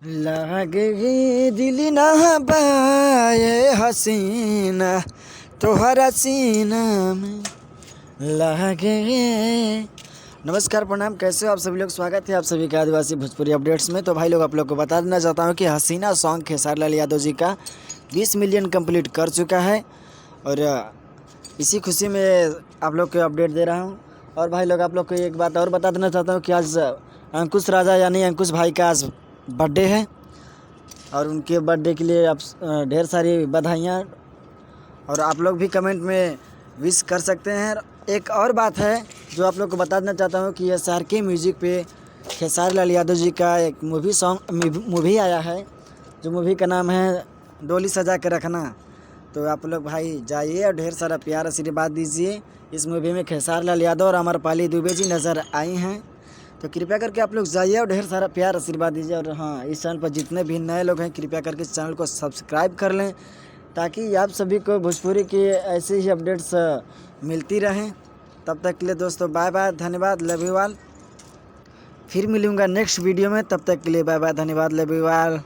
लागे दिल ना पाए हसीना तोहरा सीना में लागे। नमस्कार प्रणाम, कैसे हो आप सभी लोग। स्वागत है आप सभी का आदिवासी भोजपुरी अपडेट्स में। तो भाई लोग आप लोग को बता देना चाहता हूँ कि हसीना सॉन्ग खेसारी लाल यादव जी का 20 मिलियन कंप्लीट कर चुका है और इसी खुशी में आप लोग को अपडेट दे रहा हूँ। और भाई लोग आप लोग को एक बात और बता देना चाहता हूँ कि आज अंकुश राजा यानी अंकुश भाई का आज बर्थडे है और उनके बर्थडे के लिए आप ढेर सारी बधाइयाँ और आप लोग भी कमेंट में विश कर सकते हैं। एक और बात है जो आप लोग को बता देना चाहता हूँ कि SRK म्यूजिक पे खेसारी लाल यादव जी का एक मूवी आया है, जो मूवी का नाम है डोली सजा के रखना। तो आप लोग भाई जाइए और ढेर सारा प्यार आशीर्वाद दीजिए। इस मूवी में खेसारी लाल यादव और अमरपाली दुबे जी नज़र आई हैं, तो कृपया करके आप लोग जाइए और ढेर सारा प्यार आशीर्वाद दीजिए। और हाँ, इस चैनल पर जितने भी नए लोग हैं कृपया करके इस चैनल को सब्सक्राइब कर लें ताकि आप सभी को भोजपुरी की ऐसे ही अपडेट्स मिलती रहें। तब तक के लिए दोस्तों बाय बाय, धन्यवाद, लव यू ऑल। फिर मिलूँगा नेक्स्ट वीडियो में, तब तक के लिए बाय बाय, धन्यवाद, लव यू ऑल।